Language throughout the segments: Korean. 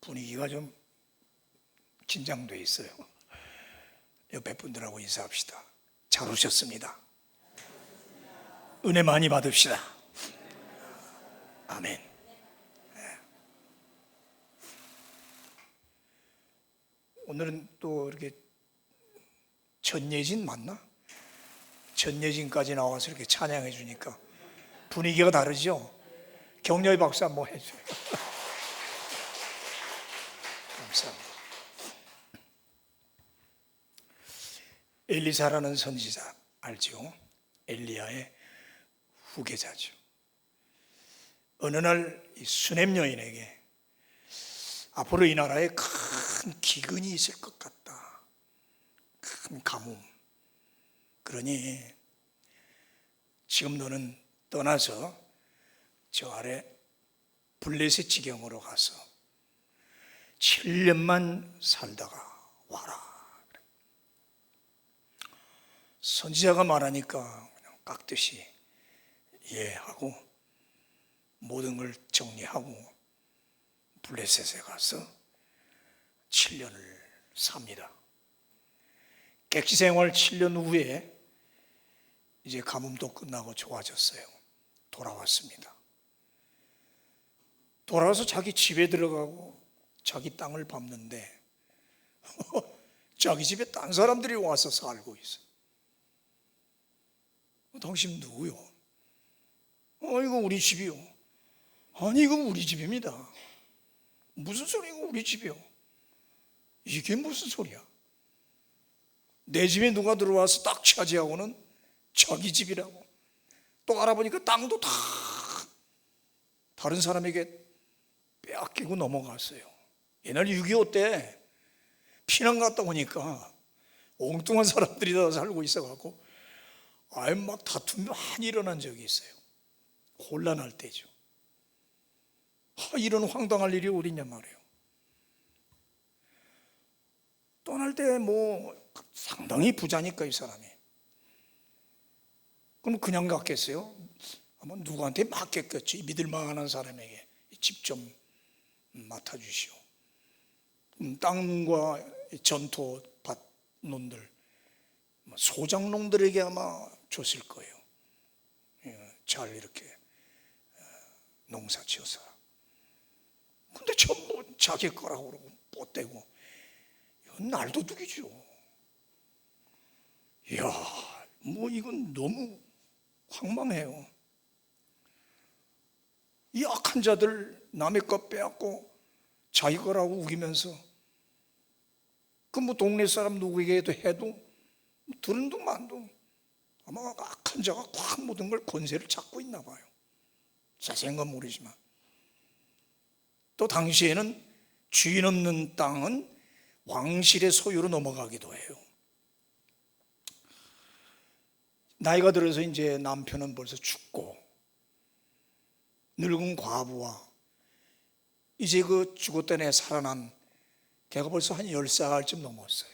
분위기가 좀 긴장돼 있어요. 옆에 분들하고 인사합시다. 잘 오셨습니다. 은혜 많이 받읍시다. 아멘. 오늘은 또 이렇게 전예진 맞나? 전예진까지 나와서 이렇게 찬양해 주니까 분위기가 다르죠? 격려의 박수 한번 해줘요. 감사합니다. 엘리사라는 선지자 알죠? 엘리야의 후계자죠. 어느 날 이 수넴 여인에게 앞으로 이 나라에 큰 기근이 있을 것 같다, 큰 가뭄. 그러니 지금 너는 떠나서 저 아래 블레셋 지경으로 가서 7년만 살다가 와라. 선지자가 말하니까 그냥 깍듯이 예 하고 모든 걸 정리하고 블레셋에 가서 7년을 삽니다. 객지 생활 7년 후에 이제 가뭄도 끝나고 좋아졌어요. 돌아왔습니다. 돌아와서 자기 집에 들어가고 자기 땅을 밟는데 자기 집에 딴 사람들이 와서 살고 있어요. 당신 누구요? 이거 우리 집이요. 아니 이거 우리 집입니다. 무슨 소리고 우리 집이요? 이게 무슨 소리야? 내 집에 누가 들어와서 딱 차지하고는 자기 집이라고. 또 알아보니까 땅도 다 다른 사람에게 빼앗기고 넘어갔어요. 옛날 6.25 때 피난 갔다 오니까 엉뚱한 사람들이 다 살고 있어갖고 막 다툼이 많이 일어난 적이 있어요. 혼란할 때죠. 이런 황당할 일이 어딨냐 말이에요. 떠날 때 뭐 상당히 부자니까 이 사람이. 그럼 그냥 갔겠어요? 아마 누구한테 맡겼겠지. 믿을 만한 사람에게 집 좀 맡아주시오. 땅과 전토 밭농들, 소작농들에게 아마 줬을 거예요. 잘 이렇게 농사 지어서. 근데 전부 자기 거라고 그러고 뽀대고 이건 날도둑이죠. 이야, 뭐 이건 너무 황망해요. 이 악한 자들 남의 것 빼앗고 자기 거라고 우기면서 그 뭐 동네 사람 누구에게도 해도 들은 둥 만 둥 아마 악한 자가 확 모든 걸 권세를 잡고 있나 봐요. 자세한 건 모르지만. 또 당시에는 주인 없는 땅은 왕실의 소유로 넘어가기도 해요. 나이가 들어서 이제 남편은 벌써 죽고 늙은 과부와 이제 그 죽었던 애 살아난 걔가 벌써 한 10살쯤 넘었어요.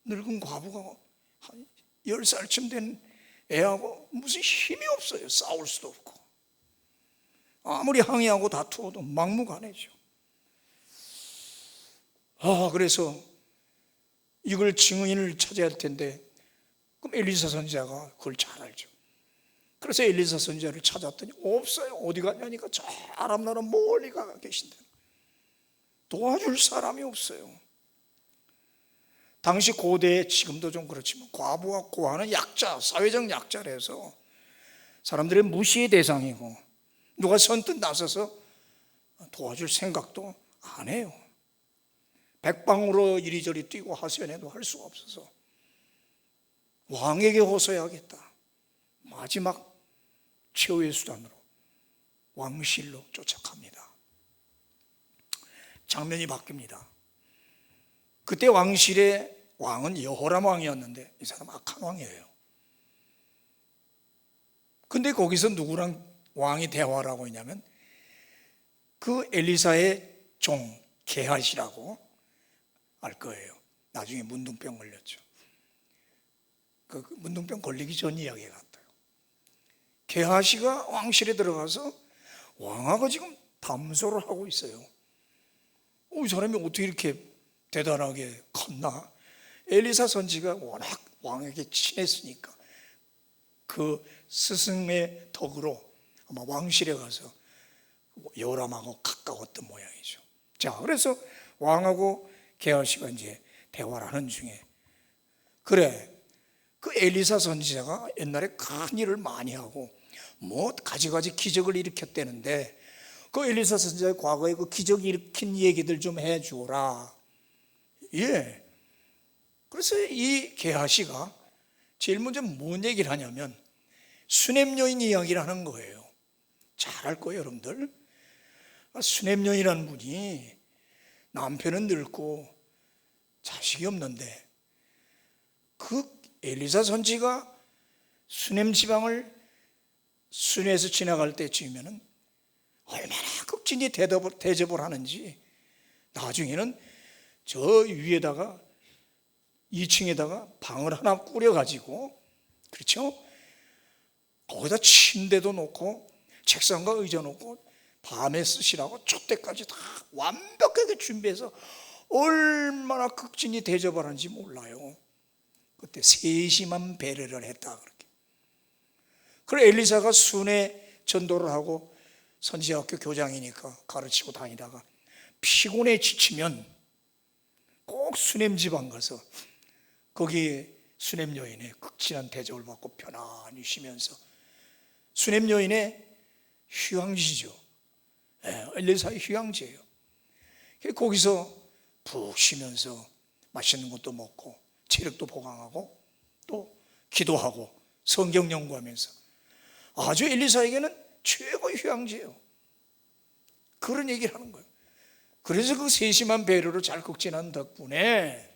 늙은 과부가 한 10살쯤 된 애하고 무슨 힘이 없어요. 싸울 수도 없고 아무리 항의하고 다투어도 막무가내죠. 그래서 이걸 증인을 찾아야 할 텐데 그럼 엘리사 선지자가 그걸 잘 알죠. 그래서 엘리사 선지자를 찾았더니 없어요. 어디 갔냐니까 저 아람 나라 멀리 가 계신다. 도와줄 사람이 없어요. 당시 고대에 지금도 좀 그렇지만 과부와 고아는 약자, 사회적 약자라서 사람들의 무시의 대상이고 누가 선뜻 나서서 도와줄 생각도 안 해요. 백방으로 이리저리 뛰고 하소연해도 할 수가 없어서 왕에게 호소해야겠다. 마지막 최후의 수단으로 왕실로 쫓아갑니다. 장면이 바뀝니다. 그때 왕실의 왕은 여호람 왕이었는데 이 사람 악한 왕이에요. 근데 거기서 누구랑 왕이 대화를 하고 있냐면 그 엘리사의 종 게하시라고 알 거예요. 나중에 문둥병 걸렸죠. 그 문둥병 걸리기 전 이야기 같아요. 게하시가 왕실에 들어가서 왕하고 지금 담소를 하고 있어요. 이 사람이 어떻게 이렇게 대단하게 컸나? 엘리사 선지가 워낙 왕에게 친했으니까 그 스승의 덕으로 아마 왕실에 가서 요람하고 가까웠던 모양이죠. 자, 그래서 왕하고 게하시가 이제 대화를 하는 중에, 그래, 그 엘리사 선지자가 옛날에 큰 일을 많이 하고 뭐 가지가지 기적을 일으켰대는데 그 엘리사 선지자의 과거에 그 기적 일으킨 얘기들 좀 해주라. 예. 그래서 이 게하시가 제일 먼저 뭔 얘기를 하냐면 수넴 여인 이야기를 하는 거예요. 잘 알 거예요, 여러분들. 수넴 여인이라는 분이 남편은 늙고 자식이 없는데 그 엘리사 선지가 수넴 지방을 순회에서 지나갈 때쯤이면 얼마나 극진히 대접을 하는지, 나중에는 저 위에다가 2층에다가 방을 하나 꾸려가지고, 그렇죠? 거기다 침대도 놓고 책상과 의자 놓고 밤에 쓰시라고 촛대까지 다 완벽하게 준비해서 얼마나 극진히 대접을 하는지 몰라요. 그때 세심한 배려를 했다 그렇게. 그래 엘리사가 순회 전도를 하고 선지학교 교장이니까 가르치고 다니다가 피곤해 지치면 꼭 수넴 지방 가서 거기 수넴 여인의 극진한 대접을 받고 편안히 쉬면서, 수넴 여인의 휴양지죠. 엘리사의 휴양지예요. 거기서 푹 쉬면서 맛있는 것도 먹고 체력도 보강하고 또 기도하고 성경 연구하면서 아주 엘리사에게는 최고의 휴양지예요. 그런 얘기를 하는 거예요. 그래서 그 세심한 배려를 잘 극진한 덕분에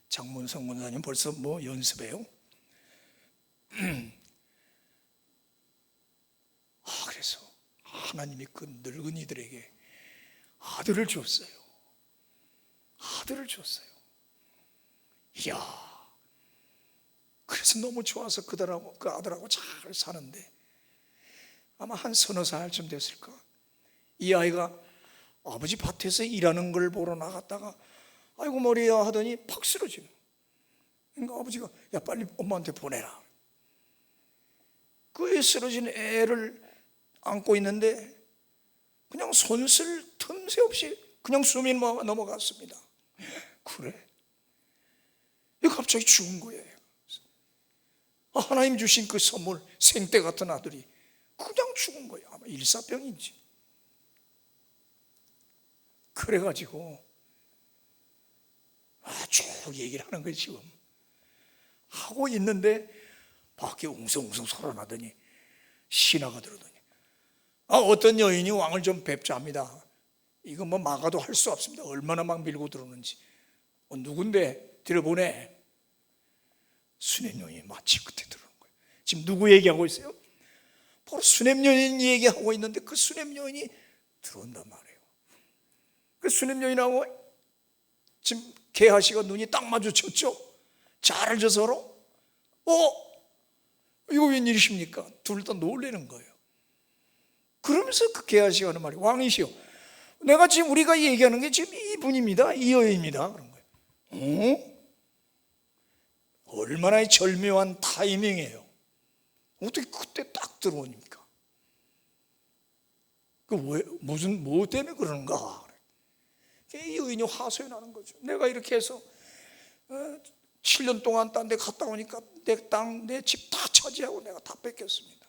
장문성 권사님 벌써 뭐 연습해요? 그래서 하나님이 그 늙은이들에게 아들을 줬어요. 아들을 줬어요. 이야, 그래서 너무 좋아서 그 아들하고 잘 사는데 아마 한 서너 살쯤 됐을까, 이 아이가 아버지 밭에서 일하는 걸 보러 나갔다가 아이고 머리야 하더니 팍 쓰러지는. 그러니까 아버지가 야 빨리 엄마한테 보내라. 그 쓰러진 애를 안고 있는데 그냥 손쓸 틈새 없이 그냥 숨이 넘어갔습니다. 그래? 갑자기 죽은 거예요. 하나님 주신 그 선물, 생때 같은 아들이 그냥 죽은 거예요. 아마 일사병인지. 그래가지고 쭉 얘기를 하는 거예요. 지금 하고 있는데 밖에 웅성웅성 소리 나더니 신하가 들어오더니 어떤 여인이 왕을 좀 뵙자 합니다. 이거 뭐 막아도 할 수 없습니다. 얼마나 막 밀고 들어오는지. 누군데 들어보내. 수넴 여인이 마치 끝에 들어오는 거예요. 지금 누구 얘기하고 있어요? 바로 수넴 여인 얘기하고 있는데 그 수넴 여인이 들어온단 말이에요. 그 수넴 여인하고 지금 게하시가 눈이 딱 마주쳤죠. 잘 알죠 서로. 이거 웬일이십니까? 둘 다 놀라는 거예요. 그러면서 그 게하시가 하는 말이 왕이시여, 내가 지금 우리가 얘기하는 게 지금 이분입니다. 이 여인입니다. 그런 거예요. 얼마나 절묘한 타이밍이에요. 어떻게 그때 딱 들어오니까? 뭐 때문에 그러는가? 이 여인이 하소연하는 거죠. 내가 이렇게 해서 7년 동안 딴 데 갔다 오니까 내 땅, 내 집 다 차지하고 내가 다 뺏겼습니다.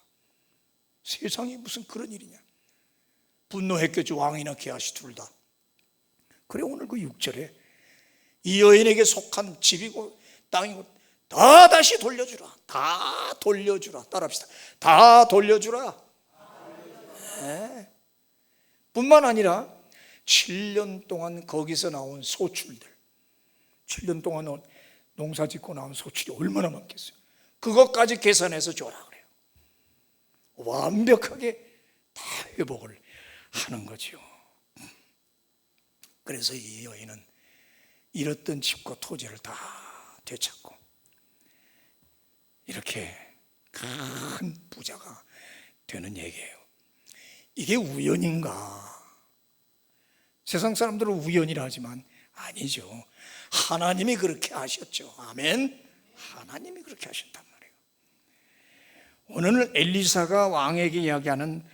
세상에 무슨 그런 일이냐. 분노했겠죠. 왕이나 게하시 둘 다. 그래 오늘 그 6절에 이 여인에게 속한 집이고 땅이고 다 다시 돌려주라. 다 돌려주라. 따라합시다. 다 돌려주라. 네. 뿐만 아니라 7년 동안 거기서 나온 소출들, 7년 동안 농사 짓고 나온 소출이 얼마나 많겠어요. 그것까지 계산해서 줘라 그래요. 완벽하게 다 회복을 하는 거죠. 그래서 이 여인은 잃었던 집과 토지를 다 되찾고 이렇게 큰 부자가 되는 얘기예요. 이게 우연인가? 세상 사람들은 우연이라 하지만 아니죠. 하나님이 그렇게 하셨죠. 아멘. 하나님이 그렇게 하셨단 말이에요. 오늘 엘리사가 왕에게 이야기하는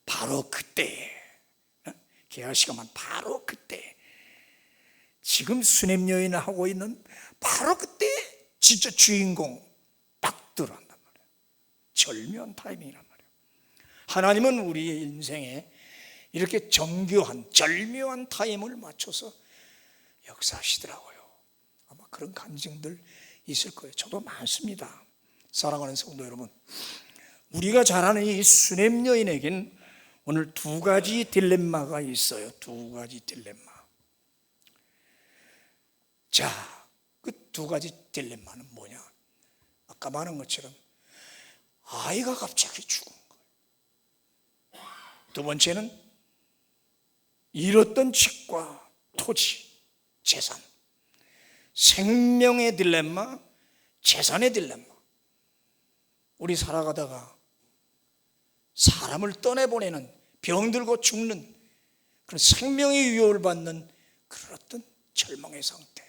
바로 그때, 게하시가만 바로 그때, 지금 수냄 여인을 하고 있는 바로 그때 진짜 주인공 딱 들어간단 말이에요. 절묘한 타이밍이란 말이에요. 하나님은 우리의 인생에 이렇게 정교한 절묘한 타임을 맞춰서 역사하시더라고요. 아마 그런 간증들 있을 거예요. 저도 많습니다. 사랑하는 성도 여러분, 우리가 잘 아는 이 수냄 여인에겐 오늘 두 가지 딜레마가 있어요. 두 가지 딜레마. 자, 그 두 가지 딜레마는 뭐냐? 아까 말한 것처럼 아이가 갑자기 죽은 거예요. 두 번째는 잃었던 집과 토지, 재산. 생명의 딜레마, 재산의 딜레마. 우리 살아가다가 사람을 떠내보내는, 병들고 죽는 그런 생명의 위협을 받는 그런 어떤 절망의 상태.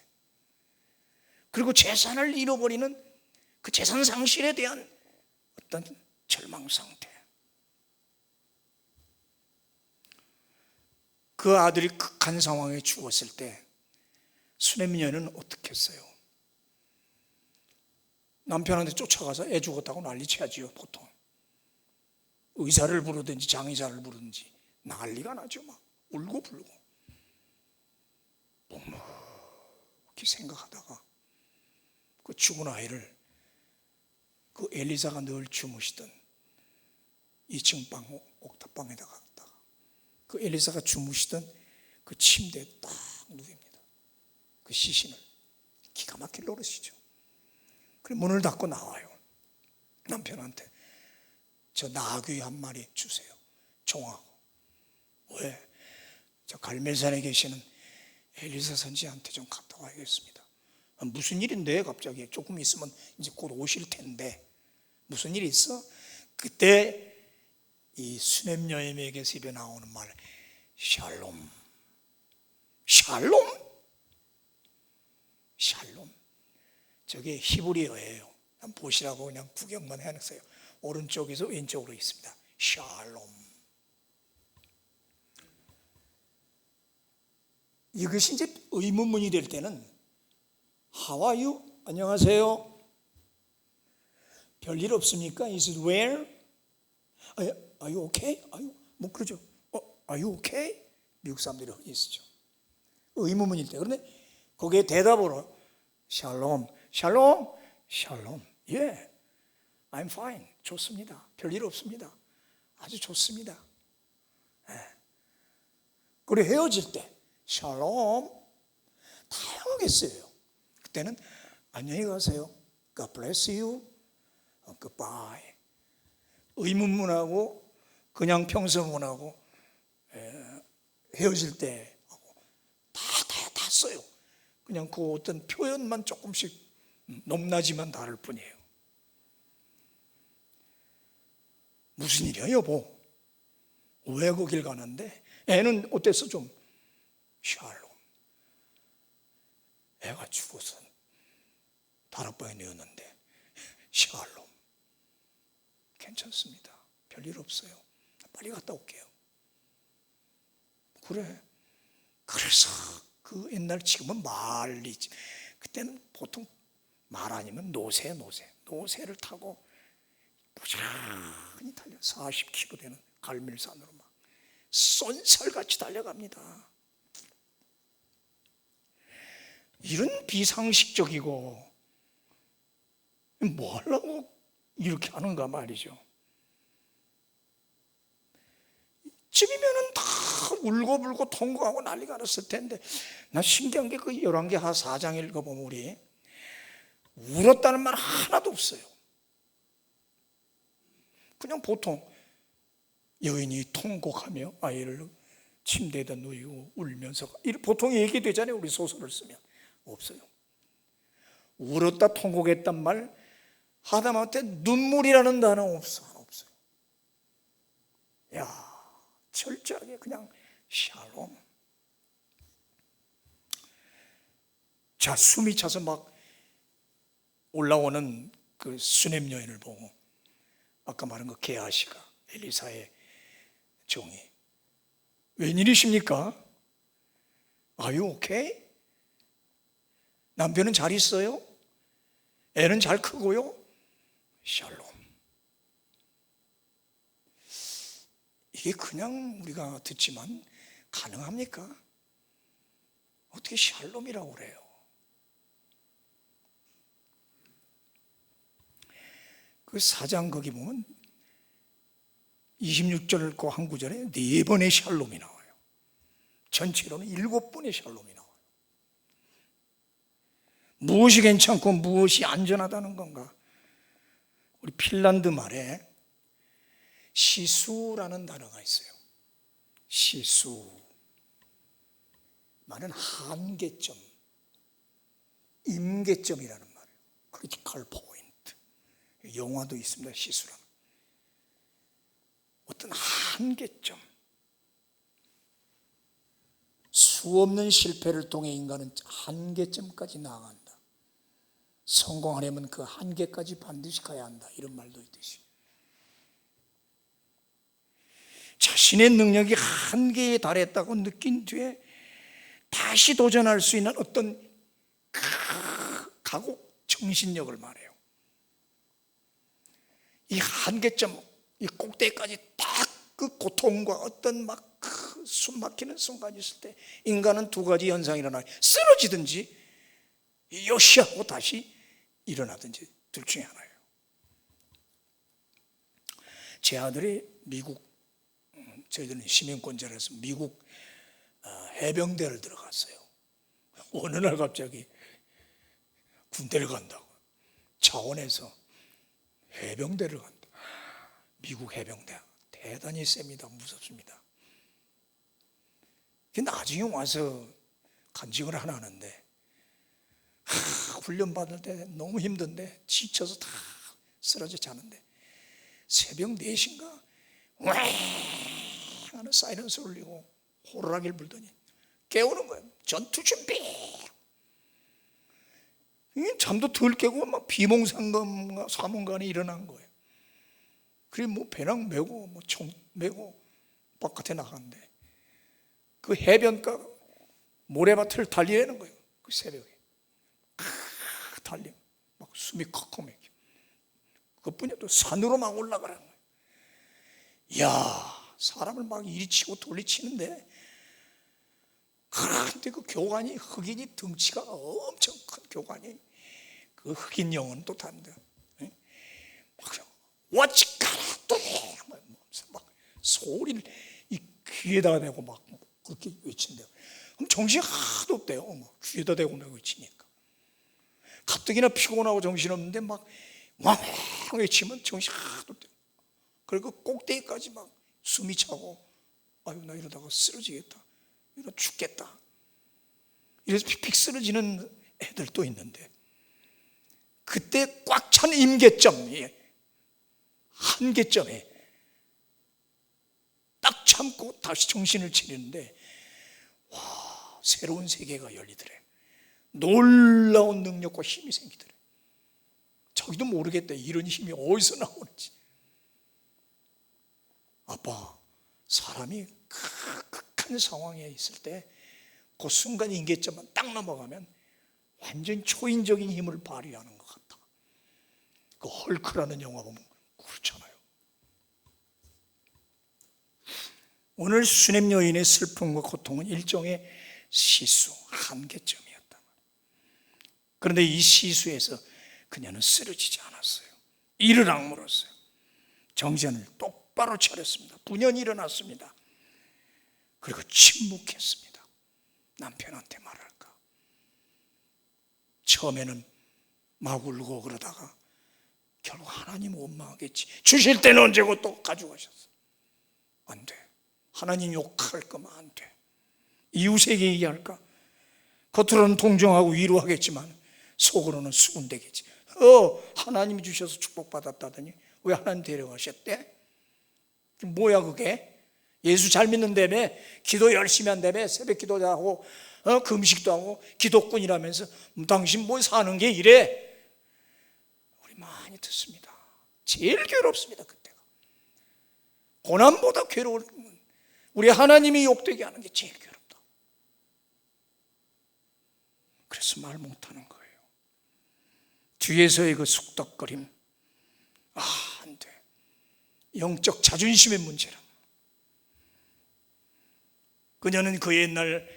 그리고 재산을 잃어버리는 그 재산 상실에 대한 어떤 절망 상태. 그 아들이 극한 상황에 죽었을 때 수냄 여인은 어떻게 했어요? 남편한테 쫓아가서 애 죽었다고 난리쳐야지요. 보통 의사를 부르든지 장의사를 부르든지 난리가 나죠. 막 울고 불고 묵묵히 생각하다가 그 죽은 아이를 그 엘리사가 늘 주무시던 2층 방 옥탑방에다가 그 엘리사가 주무시던 그 침대에 딱 누웁니다. 그 시신을 기가 막힐 노릇이죠. 그래 문을 닫고 나와요. 남편한테 저 나귀 한 마리 주세요. 종하고. 왜? 저 갈멜산에 계시는 엘리사 선지한테 좀 갔다 와야겠습니다. 무슨 일인데 갑자기 조금 있으면 이제 곧 오실 텐데 무슨 일이 있어? 그때 이 수냄 여인에게서 입에 나오는 말 샬롬. 샬롬? 샬롬. 저게 히브리어예요. 한번 보시라고 그냥 구경만 해놨어요. 오른쪽에서 왼쪽으로 있습니다. 샬롬. 이것이 이제 의문문이 될 때는 How are you? 안녕하세요. 별일 없습니까? Is it well? Are you okay? 뭐 그러죠. Are you okay? 미국 사람들이 흔히 쓰죠. 의문문일 때. 그런데 거기에 대답으로 샬롬, 샬롬, 샬롬. Yeah, I'm fine. 좋습니다. 별일 없습니다. 아주 좋습니다. 네. 그리고 헤어질 때 샬롬 다양하게 써요. 그때는 안녕히 가세요. God bless you. Goodbye. 의문문하고 그냥 평서문하고 헤어질 때 다 써요. 그냥 그 어떤 표현만 조금씩 높낮이만 다를 뿐이에요. 무슨 일이야 여보? 왜 거길 가는데? 애는 어땠어 좀? 샬롬. 애가 죽어서 다락방에 내었는데 샬롬. 괜찮습니다. 별일 없어요. 빨리 갔다 올게요. 그래. 그래서 그 옛날 지금은 말리지. 그때는 보통 말 아니면 노새를 타고 부지런히 달려 40km 되는 갈멜산으로 막 쏜살같이 달려갑니다. 이런 비상식적이고 뭐 하려고 이렇게 하는가 말이죠. 집이면은 다 울고불고 통곡하고 난리가 났을 텐데 나 신기한 게 그 열왕기하 4장 읽어보면 우리 울었다는 말 하나도 없어요. 그냥 보통 여인이 통곡하며 아이를 침대에다 누이고 울면서 보통 얘기되잖아요. 우리 소설을 쓰면 없어요. 울었다 통곡했단 말 하다못해 눈물이라는 단어 없어요. 야, 그냥 샬롬. 자, 숨이 차서 막 올라오는 그 수냄 여인을 보고 아까 말한 그 게하시가 엘리사의 종이 웬일이십니까? 아유 오케이? 남편은 잘 있어요? 애는 잘 크고요? 샬롬. 이게 그냥 우리가 듣지만 가능합니까? 어떻게 샬롬이라고 그래요? 그 4장 거기 보면 26절 그 한 구절에 4번의 샬롬이 나와요. 전체로는 7번의 샬롬이 나와요. 무엇이 괜찮고 무엇이 안전하다는 건가? 우리 핀란드 말에 시수라는 단어가 있어요. 시수 말은 한계점, 임계점이라는 말이에요. 크리티컬 포인트. 영화도 있습니다. 시수라는 어떤 한계점. 수없는 실패를 통해 인간은 한계점까지 나아간다. 성공하려면 그 한계까지 반드시 가야 한다. 이런 말도 있듯이 자신의 능력이 한계에 달했다고 느낀 뒤에 다시 도전할 수 있는 어떤 각오, 정신력을 말해요. 이 한계점, 이 꼭대기까지 딱 그 고통과 어떤 막 숨 막히는 순간이 있을 때 인간은 두 가지 현상이 일어나요. 쓰러지든지 요시하고 다시 일어나든지 둘 중에 하나예요. 제 아들이 미국, 저희들은 시민권자라서 미국 해병대를 들어갔어요. 어느 날 갑자기 군대를 간다고 차원에서 해병대를 간다. 미국 해병대 대단히 셉니다. 무섭습니다. 나중에 와서 간직을 하나 하는데 훈련 받을 때 너무 힘든데 지쳐서 다 쓰러져 자는데 새벽 4시인가 왱 하는 사이렌스 울리고 호루라기를 불더니 깨우는 거예요. 전투 준비. 잠도 덜 깨고 막 비몽사몽 사몽간에 일어난 거예요. 그래 뭐 배낭 메고 뭐 총 메고 바깥에 나갔는데 그 해변가 모래밭을 달리려는 거예요. 그 새벽에 달리 막 숨이 컥컥 막혀. 그뿐이야 또 산으로 막 올라가라는 거예요. 이야, 사람을 막 이리치고 돌리치는데 그런데 그 교관이 흑인이 덩치가 엄청 큰 교관이 그 흑인 영어는 또 다른데 와치카라또 막 소리를 이 귀에다가 대고 막 그렇게 외친대요. 그럼 정신이 하나도 없대요. 막 귀에다 대고 막 외치니까 가뜩이나 피곤하고 정신없는데 막 왕 외치면 정신이 하나도 없대요. 그리고 꼭대기까지 막 숨이 차고 아유 나 이러다가 쓰러지겠다, 이러다 죽겠다, 이래서 픽픽 쓰러지는 애들도 있는데 그때 꽉 찬 임계점이 한계점에 딱 참고 다시 정신을 차리는데 와, 새로운 세계가 열리더래. 놀라운 능력과 힘이 생기더래. 자기도 모르겠다. 이런 힘이 어디서 나오는지. 아빠, 사람이 극한 상황에 있을 때 그 순간 임계점만 딱 넘어가면 완전 초인적인 힘을 발휘하는 것 같다. 그 헐크라는 영화 보면 그렇잖아요. 오늘 수냄 여인의 슬픔과 고통은 일종의 시수, 한계점이었다. 그런데 이 시수에서 그녀는 쓰러지지 않았어요. 이를 악물었어요. 정신을 똑바로 차렸습니다. 분연히 일어났습니다. 그리고 침묵했습니다. 남편한테 말할까? 처음에는 막 울고 그러다가 결국 하나님 원망하겠지. 주실 때는 언제고 또 가져가셨어. 안 돼. 하나님 욕할 거면 안 돼. 이웃에게 얘기할까? 겉으로는 동정하고 위로하겠지만 속으로는 수군대겠지. 하나님이 주셔서 축복받았다더니 왜 하나님 데려가셨대? 뭐야 그게? 예수 잘 믿는다며, 기도 열심히 한다며, 새벽 기도도 하고 금식도 하고 기독꾼이라면서 당신 뭐 사는 게 이래? 우리 많이 듣습니다. 제일 괴롭습니다. 그때가 고난보다 괴로운 건 우리 하나님이 욕되게 하는 게 제일 괴롭다. 그래서 말 못하는 거예요. 뒤에서의 그 숙덕거림, 안 돼. 영적 자존심의 문제라. 그녀는 그 옛날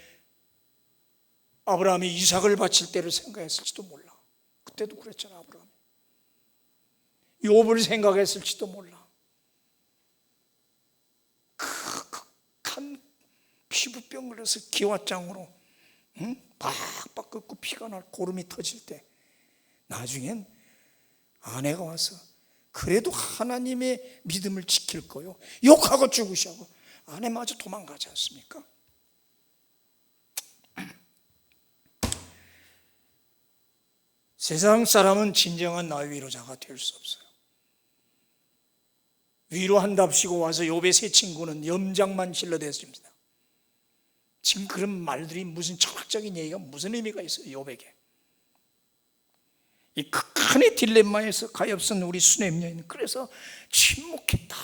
아브라함이 이삭을 바칠 때를 생각했을지도 몰라. 그때도 그랬잖아. 아브라함이 욥을 생각했을지도 몰라. 극한 피부병 걸려서 기왓장으로 박박 끓고 피가 날 고름이 터질 때 나중엔 아내가 와서 그래도 하나님의 믿음을 지킬 거요, 욕하고 죽으시고 아내마저 도망가지 않습니까? 세상 사람은 진정한 나의 위로자가 될 수 없어요. 위로한답시고 와서 욥의 세 친구는 염장만 실러댔습니다. 지금 그런 말들이 무슨 철학적인 얘기가 무슨 의미가 있어요? 욥에게 이 극한의 딜레마에서 가엾은 우리 수냄 여인, 그래서 침묵했다.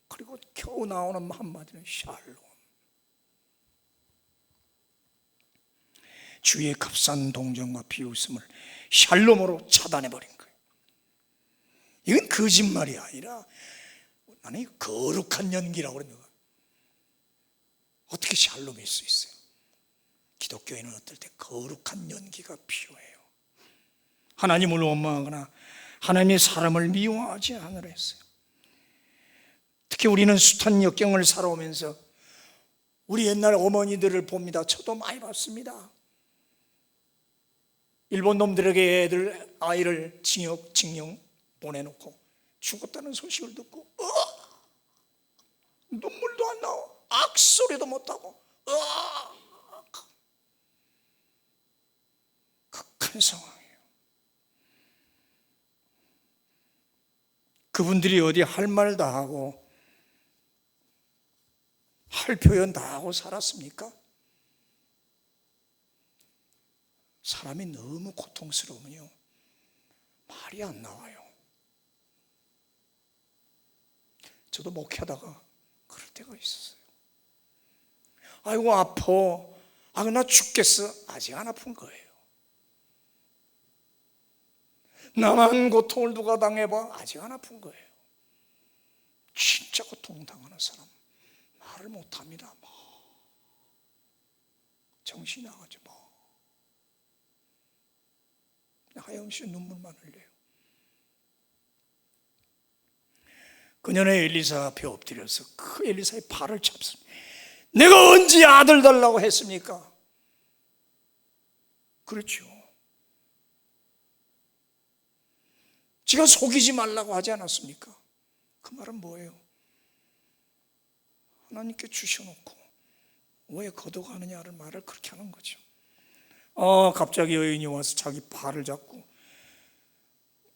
그리고 겨우 나오는 한마디는 샬롬. 주의 값싼 동정과 비웃음을 샬롬으로 차단해버린 거예요. 이건 거짓말이 아니라 나는 거룩한 연기라고 그러는 거예요. 어떻게 샬롬일 수 있어요? 기독교인은 어떨 때 거룩한 연기가 필요해요. 하나님을 원망하거나 하나님의 사람을 미워하지 않으라 했어요. 특히 우리는 숱한 역경을 살아오면서 우리 옛날 어머니들을 봅니다. 저도 많이 봤습니다. 일본 놈들에게 아이를 징용 보내놓고 죽었다는 소식을 듣고 눈물도 안 나와, 악소리도 못하고 극한 상황이에요. 그분들이 어디 할 말 다 하고 할 표현 다 하고 살았습니까? 사람이 너무 고통스러우면요 말이 안 나와요. 저도 목회하다가 그럴 때가 있었어요. 아이고 아파, 나 죽겠어. 아직 안 아픈 거예요. 나만 고통을 누가 당해봐. 아직 안 아픈 거예요. 진짜 고통당하는 사람 말을 못합니다. 정신이 나가죠. 하염없이 눈물만 흘려요. 그녀는 엘리사 앞에 엎드려서 그 엘리사의 발을 잡습니다. 내가 언제 아들 달라고 했습니까? 그렇죠. 제가 속이지 말라고 하지 않았습니까? 그 말은 뭐예요? 하나님께 주셔놓고 왜 거둬가느냐를 말을 그렇게 하는 거죠. 갑자기 여인이 와서 자기 발을 잡고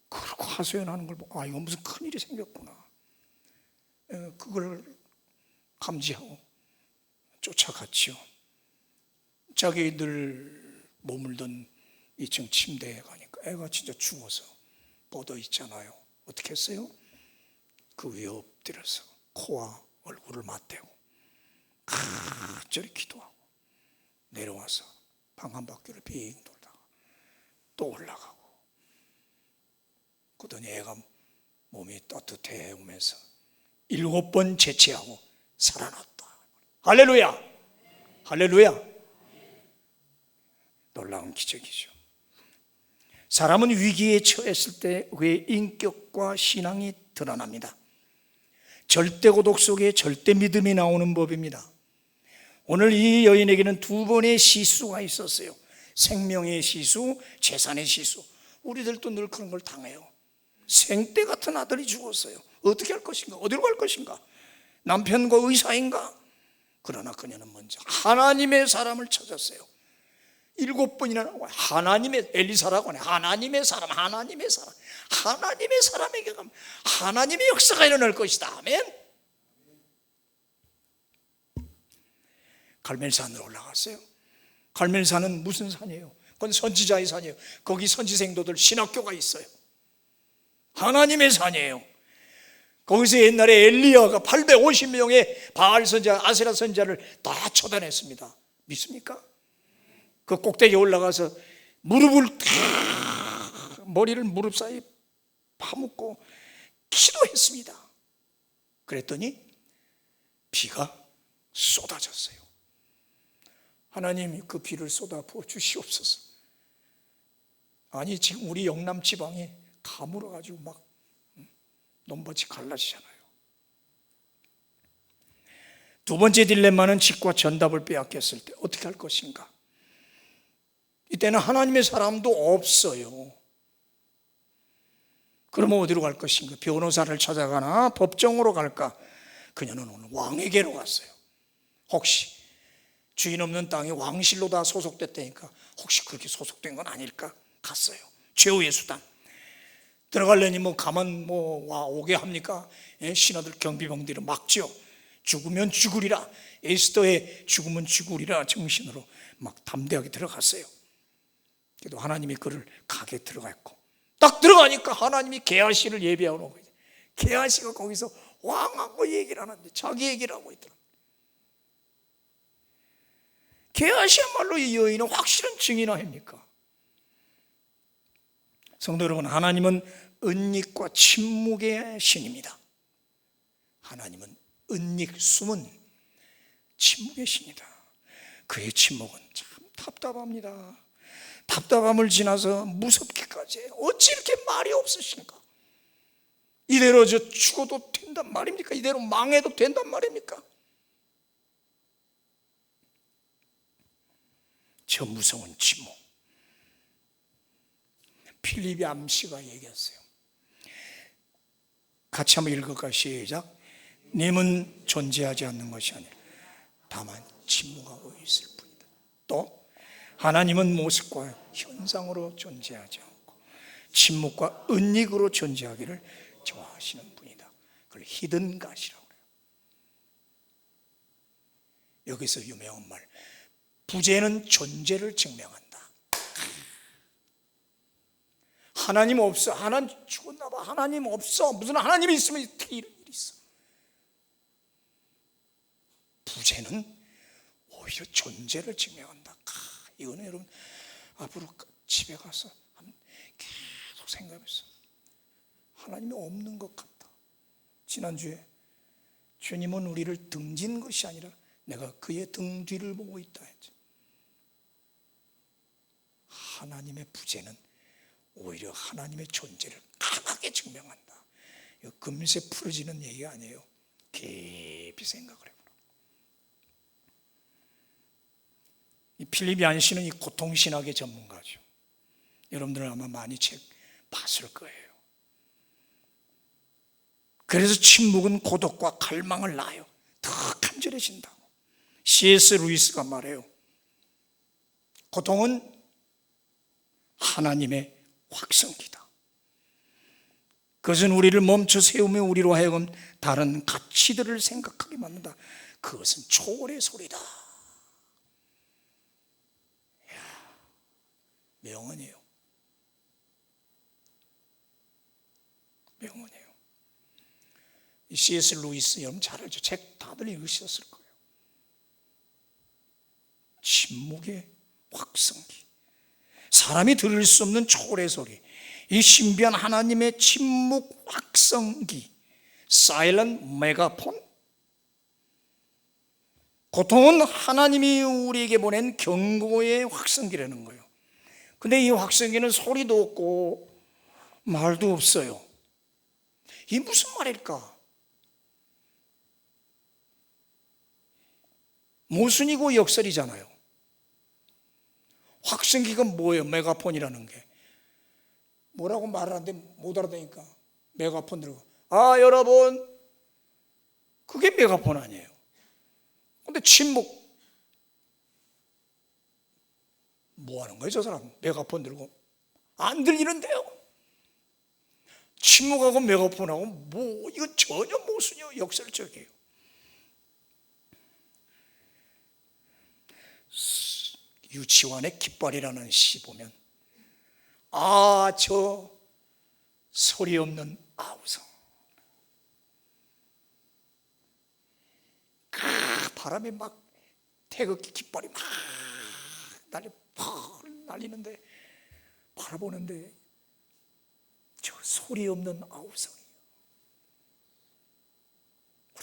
그렇게 하소연하는 걸 보고 이거 무슨 큰일이 생겼구나. 그걸 감지하고 쫓아갔지요. 자기들 머물던 2층 침대에 가니까 애가 진짜 죽어서 뻗어 있잖아요. 어떻게 했어요? 그 위에 엎드려서 코와 얼굴을 맞대고 간절히 기도하고 내려와서 방 한 바퀴를 빙 돌다가 또 올라가고, 그러더니 애가 몸이 따뜻해 오면서 7번 제치하고 살아났다. 할렐루야! 할렐루야! 놀라운 기적이죠. 사람은 위기에 처했을 때 그의 인격과 신앙이 드러납니다. 절대 고독 속에 절대 믿음이 나오는 법입니다. 오늘 이 여인에게는 2번의 시수가 있었어요. 생명의 시수, 재산의 시수. 우리들도 늘 그런 걸 당해요. 생떼 같은 아들이 죽었어요. 어떻게 할 것인가? 어디로 갈 것인가? 남편과 의사인가? 그러나 그녀는 먼저 하나님의 사람을 찾았어요. 7번이나 나와요. 하나님의, 엘리사라고 하네. 하나님의 사람, 하나님의 사람. 하나님의 사람에게 가면 하나님의 역사가 일어날 것이다. 아멘. 갈멜산으로 올라갔어요. 갈멜산은 무슨 산이에요? 그건 선지자의 산이에요. 거기 선지생도들 신학교가 있어요. 하나님의 산이에요. 거기서 옛날에 엘리야가 850명의 바알 선지자, 아세라 선지자를 다 처단했습니다. 믿습니까? 그 꼭대기에 올라가서 무릎을 다, 머리를 무릎 사이에 파묻고 기도했습니다. 그랬더니 비가 쏟아졌어요. 하나님이 그 비를 쏟아 부어 주시옵소서. 아니 지금 우리 영남 지방이 가물어 가지고 막 논밭이 갈라지잖아요. 두 번째 딜레마는 직과 전답을 빼앗겼을 때 어떻게 할 것인가? 이때는 하나님의 사람도 없어요. 그러면 어디로 갈 것인가? 변호사를 찾아가나 법정으로 갈까? 그녀는 오늘 왕에게로 갔어요. 혹시 주인 없는 땅에 왕실로 다 소속됐다니까 혹시 그렇게 소속된 건 아닐까? 갔어요. 최후의 수단. 들어가려니 가만 오게 합니까? 신하들 경비병들이 막죠. 죽으면 죽으리라. 에스더의 죽으면 죽으리라 정신으로 막 담대하게 들어갔어요. 그래도 하나님이 그를 가게 들어갔고, 딱 들어가니까 하나님이 게하시를 예비하고 오고, 게하시가 거기서 왕하고 얘기를 하는데 자기 얘기를 하고 있더라. 게하시야말로 이 여인은 확실한 증인 아닙니까? 성도 여러분, 하나님은 은닉과 침묵의 신입니다. 하나님은 은닉, 숨은 침묵의 신이다. 그의 침묵은 참 답답합니다. 답답함을 지나서 무섭기까지 해요. 어찌 이렇게 말이 없으신가? 이대로 저 죽어도 된단 말입니까? 이대로 망해도 된단 말입니까? 저 무서운 침묵. 필립이 암시가 얘기했어요. 같이 한번 읽을까요? 시작. 님은 존재하지 않는 것이 아니라 다만 침묵하고 있을 뿐이다. 또 하나님은 모습과 현상으로 존재하지 않고 침묵과 은닉으로 존재하기를 좋아하시는 분이다. 그걸 히든 갓이라고 해요. 여기서 유명한 말, 부재는 존재를 증명한다. 하나님 없어. 하나님 죽었나 봐. 하나님 없어. 무슨 하나님이 있으면 이런 일이 있어. 부재는 오히려 존재를 증명한다. 이거는 여러분 앞으로 집에 가서 계속 생각하면서 하나님이 없는 것 같다. 지난주에 주님은 우리를 등진 것이 아니라 내가 그의 등 뒤를 보고 있다 했죠. 하나님의 부재는 오히려 하나님의 존재를 강하게 증명한다. 이거 금세 풀어지는 얘기가 아니에요. 깊이 생각을 해보라. 이 필립이 안시는 이 고통신학의 전문가죠. 여러분들은 아마 많이 책 봤을 거예요. 그래서 침묵은 고독과 갈망을 낳아요. 더 간절해진다고. C.S. 루이스가 말해요. 고통은 하나님의 확성기다. 그것은 우리를 멈춰 세우며 우리로 하여금 다른 가치들을 생각하게 만든다. 그것은 초월의 소리다. 이야, 명언이에요. 명언이에요. 이 C.S. 루이스 여러분 잘 알죠? 책 다들 읽으셨을 거예요. 침묵의 확성기. 사람이 들을 수 없는 초월의 소리. 이 신비한 하나님의 침묵 확성기. 사일런트 메가폰. 고통은 하나님이 우리에게 보낸 경고의 확성기라는 거예요. 근데 이 확성기는 소리도 없고 말도 없어요. 이게 무슨 말일까? 모순이고 역설이잖아요. 확성기가 뭐예요? 메가폰이라는 게 뭐라고 말을 하는데 못 알아듣니까 메가폰 들고, 아 여러분, 그게 메가폰 아니에요. 근데 침묵 뭐 하는 거예요? 저 사람 메가폰 들고 안 들리는데요. 침묵하고 메가폰하고 뭐 이건 전혀 모순이요, 역설적이에요. 유치원의 깃발이라는 시 보면 저 소리 없는 아우성, 그 바람에 막 태극기 깃발이 막 날리는데 바라보는데 저 소리 없는 아우성이에요.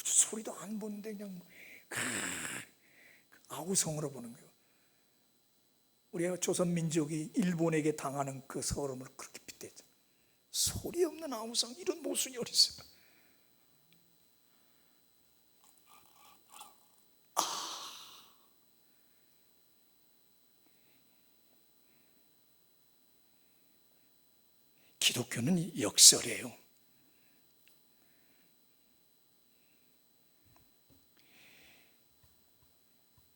소리도 안 보는데 그냥 아우성으로 보는 거예요. 우리가 조선 민족이 일본에게 당하는 그 서름을 그렇게 빗대죠. 소리 없는 아우성, 이런 모순이 어디 있어요? 기독교는 역설이에요.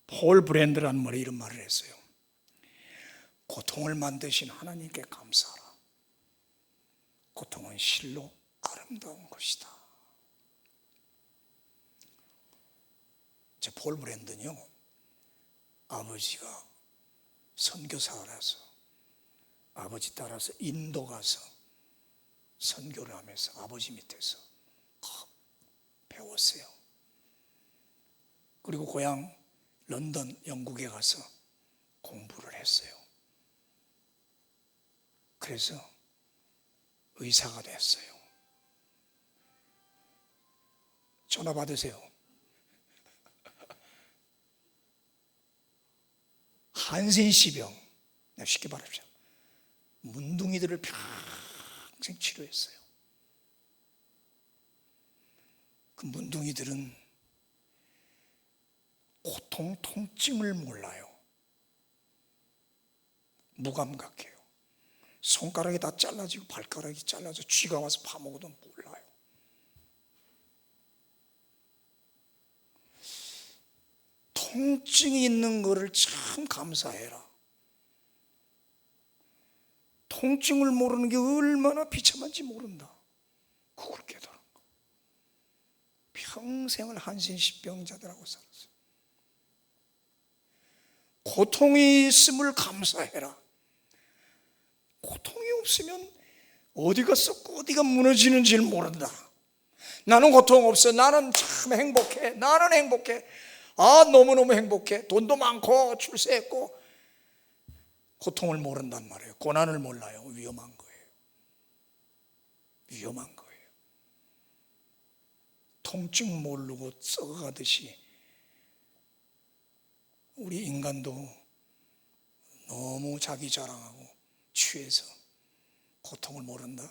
폴 브랜드라는 말에 이런 말을 했어요. 고통을 만드신 하나님께 감사하라. 고통은 실로 아름다운 것이다. 폴 브랜드는요, 아버지가 선교사라서 아버지 따라서 인도 가서 선교를 하면서 아버지 밑에서 배웠어요. 그리고 고향 런던, 영국에 가서 공부를 했어요. 그래서 의사가 됐어요. 전화 받으세요. 한센시병, 쉽게 말하자, 문둥이들을 평생 치료했어요. 그 문둥이들은 고통, 통증을 몰라요. 무감각해요. 손가락이 다 잘라지고 발가락이 잘라져 쥐가 와서 파먹어도 몰라요. 통증이 있는 거를 참 감사해라. 통증을 모르는 게 얼마나 비참한지 모른다. 그걸 깨달은 거. 평생을 한센시병자들하고 살았어요. 고통이 있음을 감사해라. 고통이 없으면 어디가 썩고 어디가 무너지는지를 모른다. 나는 고통 없어. 나는 참 행복해. 나는 행복해. 너무너무 행복해. 돈도 많고 출세했고. 고통을 모른단 말이에요. 고난을 몰라요. 위험한 거예요. 위험한 거예요. 통증 모르고 썩어가듯이 우리 인간도 너무 자기 자랑하고 취해서 고통을 모른다.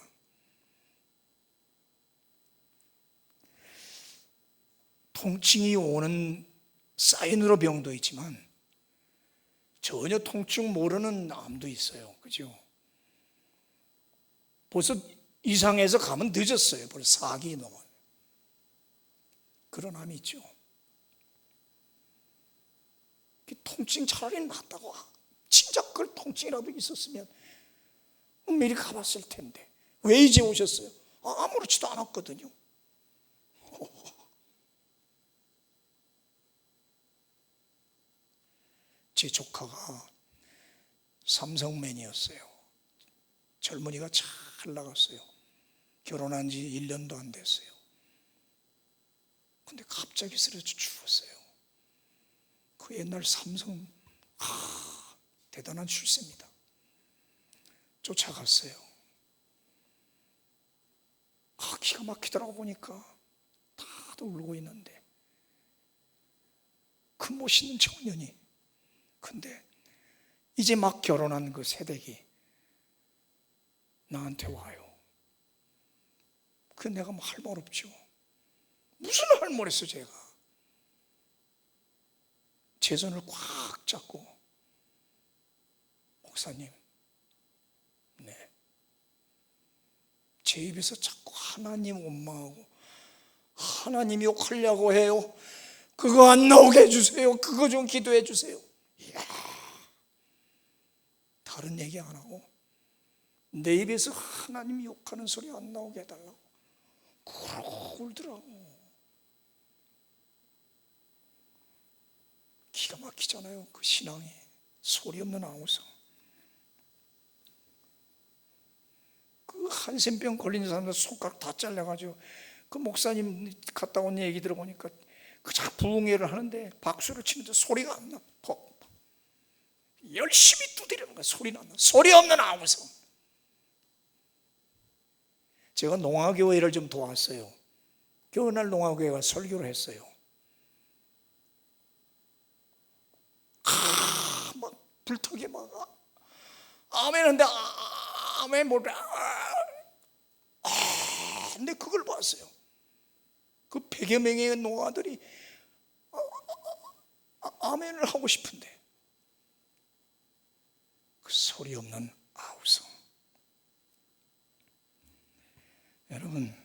통증이 오는 사인으로 병도 있지만 전혀 통증 모르는 암도 있어요. 그죠? 벌써 이상해서 가면 늦었어요. 벌써 4기 넘어요. 그런 암이 있죠. 통증 차라리 낫다고. 진짜 그 통증이라도 있었으면 미리 가봤을 텐데 왜 이제 오셨어요? 아무렇지도 않았거든요. 제 조카가 삼성맨이었어요. 젊은이가 잘 나갔어요. 결혼한 지 1년도 안 됐어요. 근데 갑자기 쓰러져 죽었어요. 그 옛날 삼성, 대단한 출세입니다. 쫓아갔어요. 기가 막히더라고. 보니까 다들 울고 있는데 그 멋있는 청년이, 근데 이제 막 결혼한 그 새댁이 나한테 와요. 그 내가 뭐 할 말 없죠. 무슨 할 말 했어. 제가 제 손을 꽉 잡고, 목사님, 네, 제 입에서 자꾸 하나님 원망하고 하나님 욕하려고 해요. 그거 안 나오게 해주세요. 그거 좀 기도해 주세요. 이야, 다른 얘기 안 하고 내 입에서 하나님 욕하는 소리 안 나오게 해달라고 그러고 울더라고. 기가 막혀. 막히잖아요. 그 신앙이 소리 없는 아우성. 그 한센병 걸린 사람들 손가락 다 잘라가지고 그 목사님 갔다 온 얘기 들어보니까 그저 부흥회를 하는데 박수를 치는데 소리가 안 나. 열심히 두드리는 거야. 소리는 안 나. 소리 없는 아우성. 제가 농화교회를 좀 도왔어요. 어느 날 농화교회가 설교를 했어요. 막 불타게 막 아멘 하는데 아멘 뭐라. 근데 그걸 봤어요. 그 100여 명의 농아들이 아멘을 하고 싶은데 그 소리 없는 아우성. 여러분,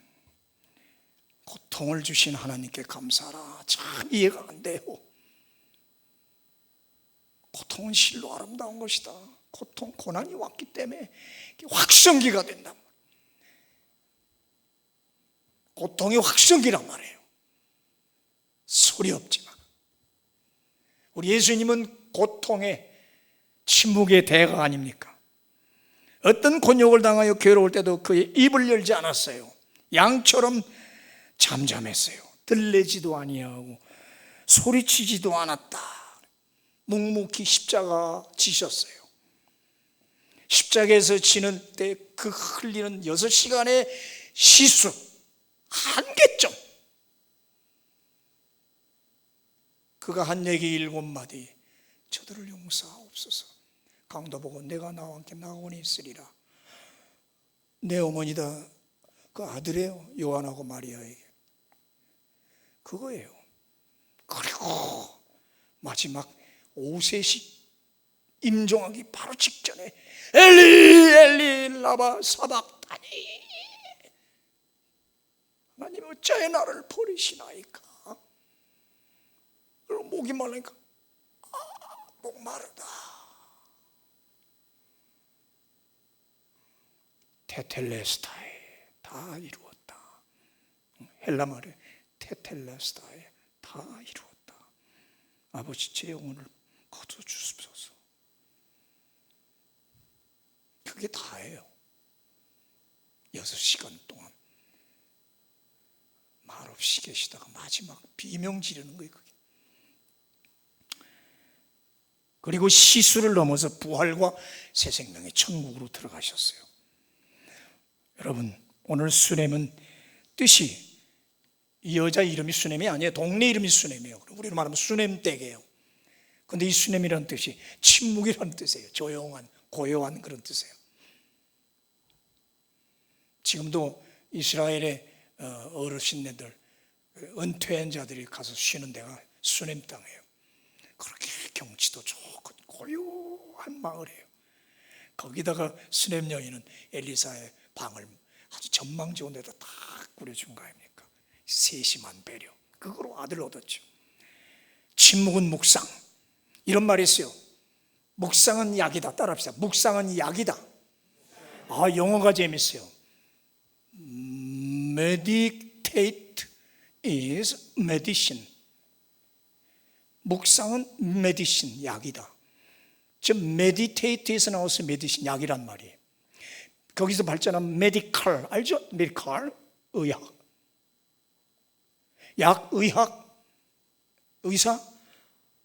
고통을 주신 하나님께 감사하라. 참 이해가 안 돼요. 고통은 실로 아름다운 것이다. 고통, 고난이 왔기 때문에 확성기가 된단 말이에요. 고통이 확성기란 말이에요. 소리 없지만. 우리 예수님은 고통의 침묵의 대가 아닙니까? 어떤 곤욕을 당하여 괴로울 때도 그의 입을 열지 않았어요. 양처럼 잠잠했어요. 들레지도 아니하고 소리치지도 않았다. 묵묵히 십자가 지셨어요. 십자가에서 지는 때 그 흘리는 6시간의 시수 한계점. 그가 한 얘기 7마디. 저들을 용서하옵소서. 강도 보고 내가 나와 함께 나오니 있으리라. 내 어머니다. 그 아들이에요. 요한하고 마리아에게. 그거예요. 그리고 마지막 오후 3시 임종하기 바로 직전에 엘리 엘리 라바 사박다니. 하나님 어찌하여 나를 버리시나이까. 그리고 목이 말라니까 목 마르다. 테텔레스타에 다 이루었다. 헬라 말에 테텔레스타에 다 이루었다. 아버지 제 영혼을 거둬주십소서. 그게 다예요. 6시간 동안 말없이 계시다가 마지막 비명 지르는 거예요. 그게. 그리고 시수를 넘어서 부활과 새 생명의 천국으로 들어가셨어요. 여러분, 오늘 수넴은 뜻이 이 여자 이름이 수넴이 아니에요. 동네 이름이 수넴이에요. 우리로 말하면 수넴댁이에요. 그런데 이 수넴이라는 뜻이 침묵이라는 뜻이에요. 조용한, 고요한 그런 뜻이에요. 지금도 이스라엘의 어르신네들, 은퇴한 자들이 가서 쉬는 데가 수넴 땅이에요. 그렇게 경치도 좋고 고요한 마을이에요. 거기다가 수넴 여인은 엘리사의 방을 아주 전망 좋은 데다 다 꾸려준 거 아닙니까? 세심한 배려. 그거로 아들을 얻었죠. 침묵은 묵상. 이런 말이 있어요. 묵상은 약이다. 따라합시다. 묵상은 약이다. 영어가 재밌어요. Meditate is medicine. 묵상은 medicine, 약이다. 즉 meditate에서 나와서 medicine, 약이란 말이에요. 거기서 발전한 medical, 알죠? medical, 의학. 약, 의학, 의사,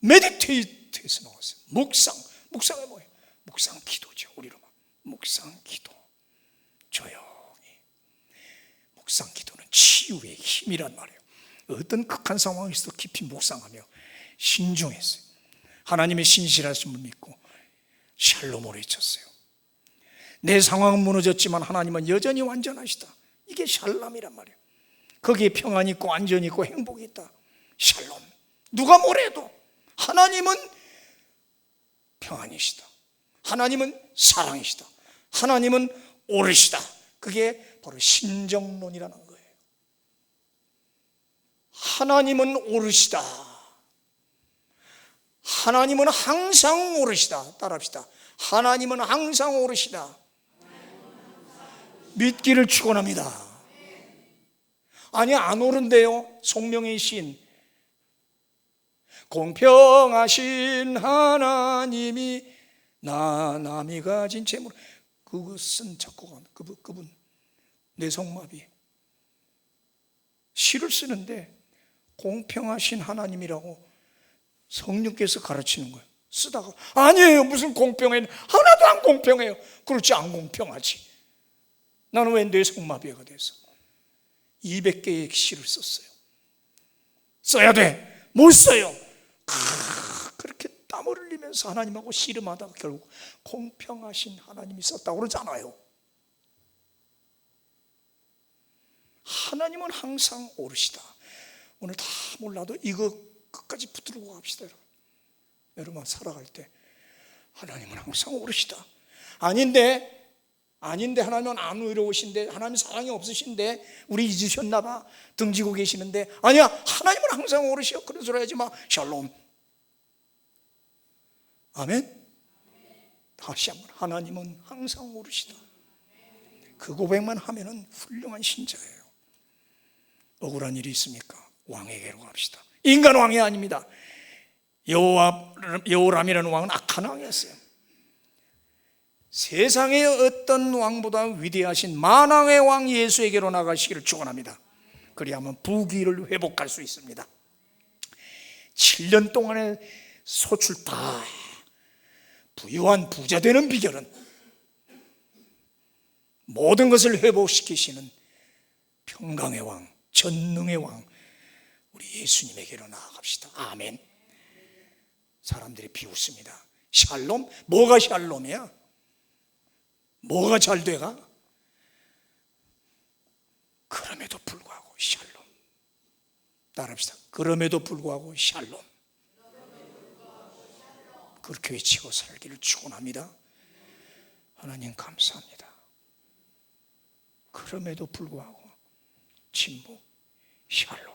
meditate에서 나왔어요. 묵상. 묵상은 뭐예요? 묵상 기도죠. 우리로 말. 묵상 기도. 조용히. 묵상 기도는 치유의 힘이란 말이에요. 어떤 극한 상황에서도 깊이 묵상하며 신중했어요. 하나님의 신실하심을 믿고 샬롬으로 외쳤어요. 내 상황은 무너졌지만 하나님은 여전히 완전하시다. 이게 샬롬이란 말이에요. 거기에 평안이 있고 안전이 있고 행복이 있다. 샬롬. 누가 뭐래도 하나님은 평안이시다. 하나님은 사랑이시다. 하나님은 옳으시다. 그게 바로 신정론이라는 거예요. 하나님은 옳으시다. 하나님은 항상 옳으시다. 따라합시다. 하나님은 항상 옳으시다. 믿기를 축원합니다. 아니 안 옳은데요. 송명의 시인 공평하신 하나님이 남이 가진 재물, 그것은 작곡한 그분 뇌성마비 시를 쓰는데 공평하신 하나님이라고 성령께서 가르치는 거예요. 쓰다가 아니에요, 무슨 공평해, 하나도 안 공평해요. 그렇지, 안 공평하지. 나는 왜 뇌성마비가 돼서 200개의 시를 썼어요. 써야 돼. 못 써요. 그렇게 땀을 흘리면서 하나님하고 씨름하다가 결국 공평하신 하나님이 썼다고 그러잖아요. 하나님은 항상 옳으시다. 오늘 다 몰라도 이거 끝까지 붙들고 갑시다. 여러분 살아갈 때 하나님은 항상 옳으시다. 아닌데 하나님은 안 의로우신데, 하나님 사랑이 없으신데 우리 잊으셨나 봐, 등지고 계시는데, 아니야, 하나님은 항상 옳으셔. 그런 소리 하지 마. 샬롬. 아멘. 다시 한번, 하나님은 항상 옳으시다. 그 고백만 하면은 훌륭한 신자예요. 억울한 일이 있습니까? 왕에게로 갑시다. 인간 왕이 아닙니다. 여호람이라는 왕은 악한 왕이었어요. 세상의 어떤 왕보다 위대하신 만왕의 왕 예수에게로 나가시기를 축원합니다. 그리하면 부귀를 회복할 수 있습니다. 7년 동안의 소출 다 부유한 부자 되는 비결은 모든 것을 회복시키시는 평강의 왕, 전능의 왕, 우리 예수님에게로 나아갑시다. 아멘. 사람들이 비웃습니다. 샬롬? 뭐가 샬롬이야? 뭐가 잘 돼가? 그럼에도 불구하고 샬롬. 따라합시다. 그럼에도 불구하고 샬롬. 그렇게 외치고 살기를 축원합니다. 하나님 감사합니다. 그럼에도 불구하고 침묵, 샬롬.